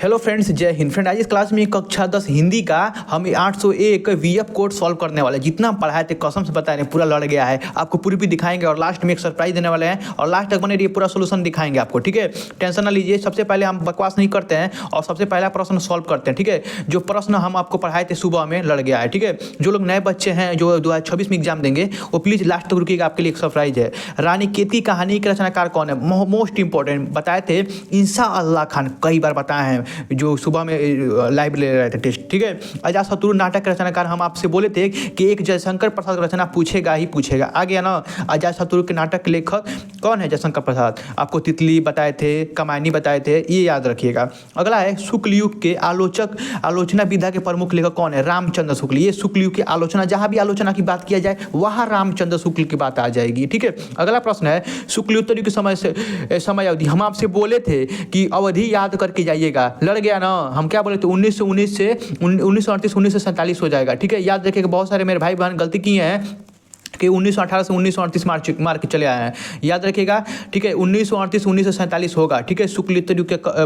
Hello friends, जय Hind. Friend, आज इस क्लास में कक्षा 10 हिंदी का हम 801 वीएफ कोड सॉल्व करने वाले। जितना हम पढ़ाए थे कसम से बता रहे हैं पूरा लड़ गया है। आपको पूरी भी दिखाएंगे और लास्ट में एक सरप्राइज देने वाले हैं और लास्ट तक बने रहिए, पूरा सोल्यूशन दिखाएंगे आपको। ठीक है, टेंशन ना लीजिए। सबसे पहले हम बकवास नहीं करते हैं और सबसे पहला प्रश्न सॉल्व करते हैं। ठीक है, जो प्रश्न हम आपको पढ़ाए थे सुबह में लड़ गया है। ठीक है, जो लोग नए बच्चे हैं जो 2026 में एग्जाम देंगे वो प्लीज़ लास्ट तक रुकिएगा, आपके लिए एक सरप्राइज है। रानी केती कहानी के रचनाकार कौन है? मोस्ट इंपॉर्टेंट बताए थे इंशाअल्लाह खान, कई बार बताए हैं जो सुबह में लाइव ले रहे थे टेस्ट। ठीक है, अजातशत्रु नाटक के रचनाकार हम आपसे बोले थे कि एक जयशंकर प्रसाद का रचना पूछेगा ही पूछेगा। आ गया ना। अजातशत्रु के नाटक के लेखक कौन है? जयशंकर प्रसाद। आपको तितली बताए थे, कमायनी बताए थे, ये याद रखिएगा। अगला है शुक्ल युग के आलोचना विधा के प्रमुख लेखक कौन है? रामचंद्र शुक्ल। ये शुक्ल युग की आलोचना, जहां भी आलोचना की बात किया जाए वहां रामचंद्र शुक्ल की बात आ जाएगी। ठीक है, अगला प्रश्न है शुक्लोत्तर युग के समय अवधि। हम आपसे बोले थे कि अवधि याद करके जाइएगा, लड़ गया ना। हम क्या बोले थे? 1919 से 1938 1947 हो जाएगा। ठीक है, याद रखिएगा। बहुत सारे मेरे भाई बहन गलती किए हैं कि 1918 से 1938 मार के चले आए हैं, याद रखिएगा। ठीक है, 1938 1947 होगा। ठीक है, शुक्लोत्तर युग के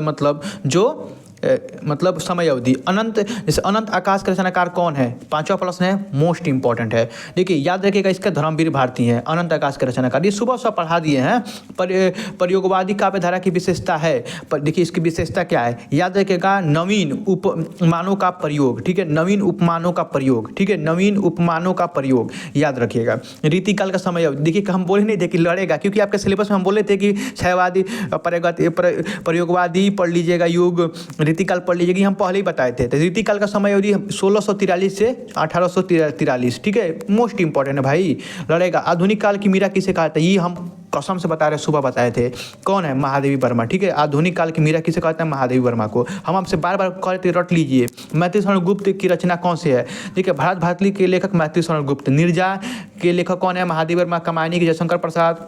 मतलब समय अवधि। अनंत, जैसे अनंत आकाश के रचनाकार कौन है? पांचवा प्रश्न है, मोस्ट इंपॉर्टेंट है। देखिए याद रखिएगा, इसका धर्मवीर भारती हैं अनंत आकाश के रचनाकार। ये सुबह पढ़ा दिए हैं। प्रयोगवादी काव्य धारा की विशेषता है, पर देखिए इसकी विशेषता क्या है, याद रखिएगा। नवीन उपमानों का प्रयोग। ठीक है, नवीन उपमानों का प्रयोग। ठीक है, नवीन उपमानों का प्रयोग याद रखिएगा। रीतिकाल का समय अवधि। देखिए हम बोले नहीं थे कि लड़ेगा, क्योंकि आपके सिलेबस में हम बोले थे कि क्षयवादी प्रयोगवादी पढ़ लीजिएगा, युग रीतिकाल पढ़ लीजिएगा। हम पहले ही बताए थे। तो रीतिकाल का समय अवधि 1643 से 1843। ठीक है, मोस्ट इंपॉर्टेंट है भाई, लड़ेगा। आधुनिक काल की मीरा किसे कहा था? ये हम कसम से बता रहे, सुबह बताए थे। कौन है? महादेवी वर्मा। ठीक है, आधुनिक काल की मीरा किसे कहते हैं? महादेवी वर्मा को। हम आपसे बार बार कहते रट लीजिए। मैथिली शरण गुप्त की रचना कौन सी है? ठीक है, भारत भारती के लेखक मैथिली शरण गुप्त। नीरजा के लेखक कौन है? महादेवी वर्मा। कमायनी के जयशंकर प्रसाद।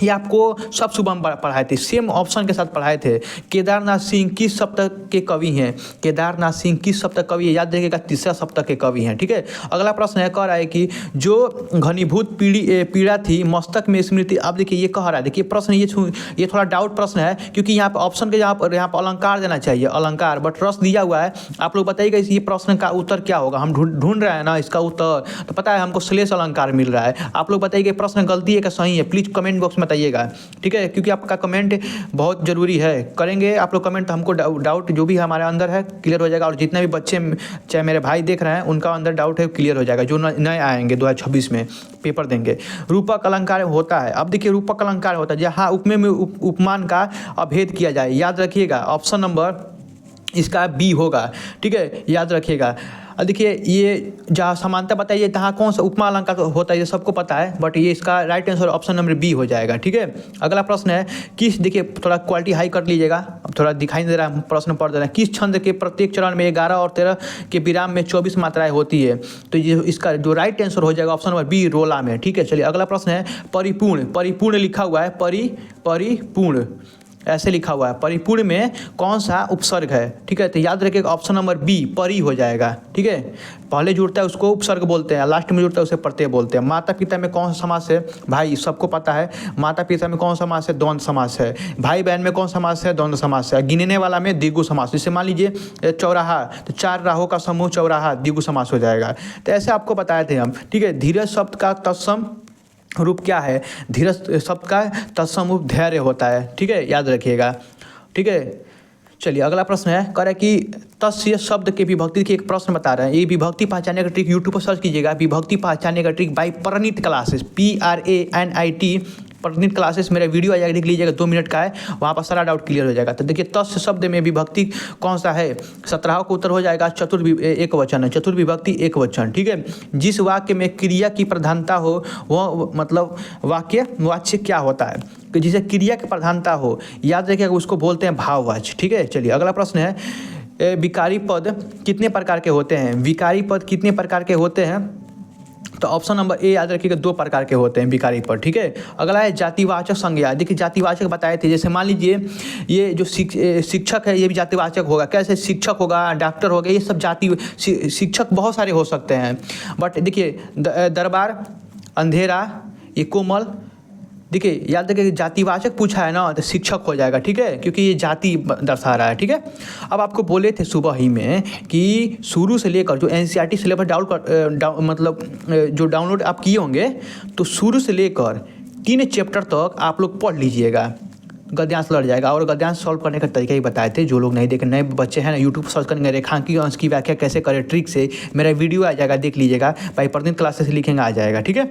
ये आपको सब सुबह हम पढ़ाए थे, सेम ऑप्शन के साथ पढ़ाए थे। केदारनाथ सिंह किस सप्तक के कवि हैं? केदारनाथ सिंह किस सप्तक कवि है? याद रखिएगा, तीसरा सप्तक के कवि हैं। ठीक है, अगला प्रश्न है, कह रहा है कि जो घनीभूत पीड़ा थी मस्तक में स्मृति। अब देखिए ये कह रहा है, देखिए प्रश्न ये थोड़ा डाउट प्रश्न है, क्योंकि यहाँ पर ऑप्शन के यहाँ पर अलंकार देना चाहिए, अलंकार, बट रस दिया हुआ है। आप लोग बताइएगा ये प्रश्न का उत्तर क्या होगा। हम ढूंढ रहे हैं ना इसका उत्तर, तो पता है हमको श्लेष अलंकार मिल रहा है। आप लोग बताइए प्रश्न गलती है क्या सही है? प्लीज़ कमेंट बॉक्स में बताइएगा। ठीक है, क्योंकि आपका कमेंट बहुत जरूरी है। करेंगे आप लोग कमेंट तो हमको डाउट जो भी हमारे अंदर है क्लियर हो जाएगा। और जितने भी बच्चे चाहे मेरे भाई देख रहे हैं उनका अंदर डाउट है क्लियर हो जाएगा, जो नए आएंगे 2026 में पेपर देंगे। रूपक अलंकार होता है। अब देखिए रूपक अलंकार होता है जहाँ उपमेय में उपमान का अभेद किया जाए। याद रखिएगा, ऑप्शन नंबर इसका बी होगा। ठीक है, याद रखिएगा। देखिए ये जहाँ समानता बताइए तहाँ कौन सा उपमा अलंकार होता है, ये सबको पता है, बट ये इसका right answer option number B हो जाएगा। ठीक है, अगला प्रश्न है किस, देखिए थोड़ा क्वालिटी हाई कर लीजिएगा, अब थोड़ा दिखाई नहीं दे रहा है, प्रश्न पढ़ दे रहे हैं। किस छंद के प्रत्येक चरण में 11 और 13 के विराम में 24 मात्राएं होती है? तो ये इसका जो राइट आंसर हो जाएगा ऑप्शन नंबर बी, रोला में। ठीक है, चलिए अगला प्रश्न है परिपूर्ण। परिपूर्ण लिखा हुआ है, परिपूर्ण ऐसे लिखा हुआ है। परिपूर्ण में कौन सा उपसर्ग है? ठीक है, तो याद रखिएगा ऑप्शन नंबर बी, परी हो जाएगा। ठीक है, पहले जुड़ता है उसको उपसर्ग बोलते हैं, लास्ट में जुड़ता है उसे प्रत्यय बोलते हैं। माता पिता में कौन सा समास है? भाई सबको पता है, माता पिता में कौन सा समास है? द्वंद्व समास है। भाई बहन में कौन सा समास है? द्वंद्व समास है। गिनने वाला में द्विगु समास। जैसे मान लीजिए चौराहा, तो 4 राहों का समूह चौराहा, द्विगु समास हो जाएगा। तो ऐसे आपको बताए थे हम। ठीक है, धीरज शब्द का तत्सम रूप क्या है? धीरज शब्द का तत्सम रूप धैर्य होता है। ठीक है, याद रखिएगा। ठीक है, चलिए अगला प्रश्न है, कह रहा है कि तस्य शब्द के विभक्ति की एक प्रश्न बता रहे हैं। ये विभक्ति पहचानने का ट्रिक यूट्यूब पर सर्च कीजिएगा, विभक्ति पहचानने का trick by Pranit classes, PRANIT Pranit classes. मेरा वीडियो आ जाएगा, देख लीजिएगा, 2 मिनट का है, वहाँ पर सारा डाउट क्लियर हो जाएगा। तो देखिए तस्य शब्द में विभक्ति कौन सा है? 17 का उत्तर हो जाएगा एक वचन है, चतुर्विभक्ति एक वचन। ठीक है, जिस वाक्य में क्रिया की प्रधानता हो वह मतलब वाच्य क्या होता है? कि जिसे क्रिया की प्रधानता हो, याद रखिएगा, उसको बोलते हैं भाववाच्य। ठीक है, चलिए अगला प्रश्न है विकारी पद कितने प्रकार के होते हैं? विकारी पद कितने प्रकार के होते हैं? तो ऑप्शन नंबर ए याद रखिएगा, 2 प्रकार के होते हैं विकारी पद। ठीक है, अगला है जातिवाचक संज्ञा। देखिए जातिवाचक बताए थे, जैसे मान लीजिए ये जो शिक्षक है ये भी जातिवाचक होगा। कैसे? शिक्षक होगा, डॉक्टर होगा, ये सब शिक्षक बहुत सारे हो सकते हैं। बट देखिए दरबार, अंधेरा, ये कोमल, देखिए याद रखिए जातिवाचक पूछा है ना तो शिक्षक हो जाएगा, ठीक है, क्योंकि ये जाति दर्शा रहा है, ठीक है। अब आपको बोले थे सुबह ही में कि शुरू से लेकर जो एनसीईआरटी सिलेबस जो डाउनलोड आप किए होंगे, तो शुरू से लेकर 3 चैप्टर तक आप लोग पढ़ लीजिएगा, गद्यांश लड़ जाएगा। और गद्यांश सॉल्व करने का तरीका ही बताए थे, जो लोग नहीं देखे, नए बच्चे हैं ना, यूट्यूब पर सर्च करेंगे रेखांकी अंश की व्याख्या कैसे करें ट्रिक से, मेरा वीडियो आ जाएगा, देख लीजिएगा, भाई प्रतिदिन क्लासेस लिखेंगे आ जाएगा, ठीक है।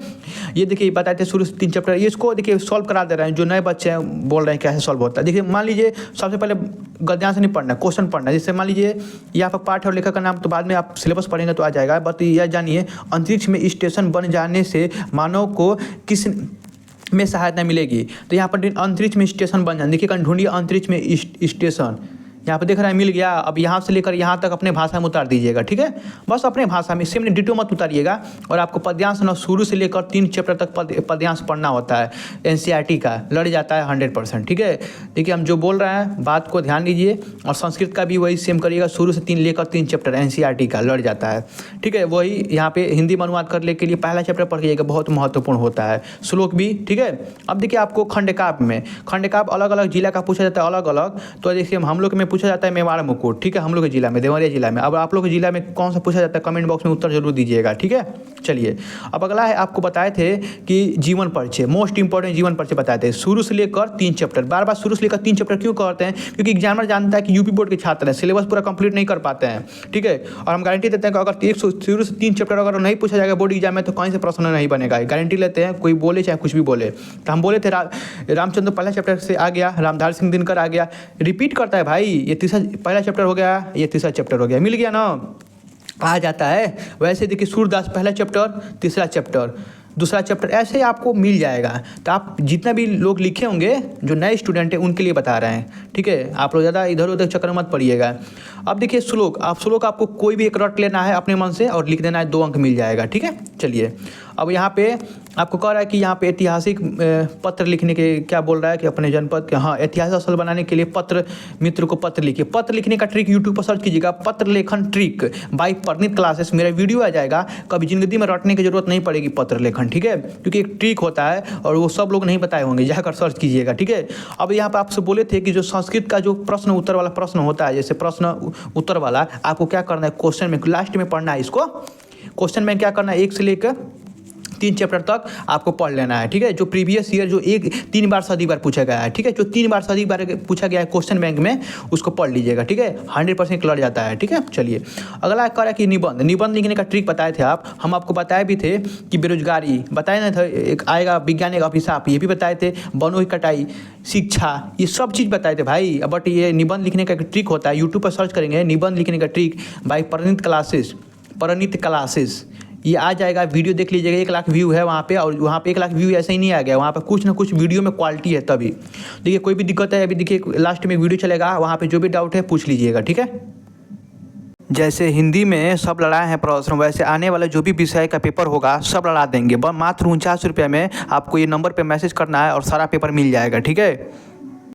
ये देखिए बताए थे शुरू से 3 चैप्टर, ये इसको देखिए सॉल्व करा दे रहे हैं, जो नए बच्चे हैं बोल रहे हैं कैसे सॉल्व होता है। देखिए मान लीजिए सबसे पहले गद्यांश नहीं पढ़ना है, क्वेश्चन पढ़ना है। जैसे मान लीजिए यहाँ पर पाठ और लेखक का नाम, तो बाद में आप सिलेबस पढ़ेंगे तो आ जाएगा। बट यह जानिए, अंतरिक्ष में स्टेशन बन जाने से मानव को किस में सहायता मिलेगी। तो यहाँ पर अंतरिक्ष में स्टेशन बन जाए, देखिए ढूंढिए अंतरिक्ष में स्टेशन, यहाँ पे देख रहा है मिल गया। अब यहाँ से लेकर यहाँ तक अपने भाषा में उतार दीजिएगा, ठीक है, बस अपने भाषा में, सेम डिटो मत उतारिएगा। और आपको पद्यांश ना शुरू से लेकर 3 चैप्टर तक पद्यांश पढ़ना होता है, एनसीईआरटी का लड़ जाता है 100%, ठीक है। देखिए हम जो बोल रहे हैं बात को ध्यान दीजिए। और संस्कृत का भी वही सेम करिएगा, शुरू से 3 लेकर 3 चैप्टर एनसीईआरटी का लड़ जाता है, ठीक है। वही यहाँ पे हिंदी में अनुवाद करने के लिए पहला चैप्टर पढ़िएगा, बहुत महत्वपूर्ण होता है, श्लोक भी, ठीक है। अब देखिए आपको खंडकाव्य अलग अलग जिला का पूछा जाता है, अलग अलग। तो देखिए हम लोग में पूछा जाता है मेवाड़ मुकुट, ठीक है, हम लोग के जिला में, देवरिया जिला में। अब आप लोग के जिला में कौन सा पूछा जाता है, कमेंट बॉक्स में उत्तर जरूर दीजिएगा, ठीक है। चलिए अब अगला है, आपको बताए थे कि जीवन परिचय, मोस्ट इंपॉर्टेंट जीवन परिचय बताए थे, शुरू से लेकर 3 चैप्टर। बार बार शुरू से लेकर 3 चैप्टर क्यों करते हैं, क्योंकि एग्जामिनर जानता है कि यूपी बोर्ड के छात्र हैं, सिलेबस पूरा कंप्लीट नहीं कर पाते हैं, ठीक है। और हम गारंटी देते हैं कि अगर शुरू से 3 चैप्टर अगर नहीं पूछा जाएगा बोर्ड एग्जाम में, तो कहीं से प्रश्न नहीं बनेगा, गारंटी लेते हैं, कोई बोले चाहे कुछ भी बोले। तो हम बोले थे रामचंद्र पहला चैप्टर से आ गया, रामधारी सिंह दिनकर आ गया, रिपीट करता है भाई, ये पहला चैप्टर हो गया, ये तीसरा चैप्टर हो गया, मिल गया ना, आ जाता है। वैसे देखिए सूरदास पहला चैप्टर, तीसरा चैप्टर, दूसरा चैप्टर, ऐसे आपको मिल जाएगा। तो आप जितना भी लोग लिखे होंगे जो नए स्टूडेंट हैं उनके लिए बता रहे हैं, ठीक है, आप लोग ज़्यादा इधर उधर चक्कर मत पड़िएगा। अब देखिए श्लोक आपको कोई भी एक रट लेना है अपने मन से और लिख देना है, 2 अंक मिल जाएगा, ठीक है। चलिए अब यहाँ पे आपको कह रहा है कि यहाँ पे ऐतिहासिक पत्र लिखने के क्या बोल रहा है कि अपने जनपद के, हाँ, ऐतिहासिक असल बनाने के लिए पत्र मित्र को पत्र लिखिए। पत्र लिखने का ट्रिक यूट्यूब पर सर्च कीजिएगा, पत्र लेखन ट्रिक बाय परनीत क्लासेस, मेरा वीडियो आ जाएगा। कभी जिंदगी में रटने की जरूरत नहीं पड़ेगी पत्र लेखन, ठीक है, क्योंकि एक ट्रिक होता है और वो सब लोग नहीं बताए होंगे, जाकर सर्च कीजिएगा, ठीक है। अब यहाँ पर आपसे बोले थे कि जो संस्कृत का जो प्रश्न उत्तर वाला प्रश्न होता है, जैसे प्रश्न उत्तर वाला, आपको क्या करना है, क्वेश्चन में लास्ट में पढ़ना है इसको, क्वेश्चन में क्या करना है, 1 से लेकर 3 चैप्टर तक आपको पढ़ लेना है, ठीक है। जो प्रीवियस ईयर जो 3 बार से अधिक बार पूछा गया है, ठीक है, जो 3 बार से अधिक बार पूछा गया है क्वेश्चन बैंक में, उसको पढ़ लीजिएगा, ठीक है, 100% क्लियर जाता है, ठीक है। चलिए अगला कह रहा है कि निबंध लिखने का ट्रिक बताए थे हम आपको बताए भी थे कि बेरोजगारी बताए ना था, एक आएगा विज्ञान एक अभिशाप, ये भी बताए थे, वनों की कटाई, शिक्षा, ये सब चीज़ बताए थे भाई। बट ये निबंध लिखने का एक ट्रिक होता है, यूट्यूब पर सर्च करेंगे निबंध लिखने का ट्रिक बाय परिणीत क्लासेस, ये आ जाएगा, वीडियो देख लीजिएगा, 1 लाख व्यू है वहाँ पे। और वहाँ पे 1 लाख व्यू ऐसे ही नहीं आ गया, वहाँ पे कुछ ना कुछ वीडियो में क्वालिटी है तभी। देखिए कोई भी दिक्कत है, अभी देखिए लास्ट में वीडियो चलेगा, वहाँ पे जो भी डाउट है पूछ लीजिएगा, ठीक है। जैसे हिंदी में सब लड़ाए हैं प्रश्न, वैसे आने वाला जो भी विषय का पेपर होगा सब लड़ा देंगे। मात्र 49 रुपये में आपको ये नंबर पे मैसेज करना है और सारा पेपर मिल जाएगा, ठीक है।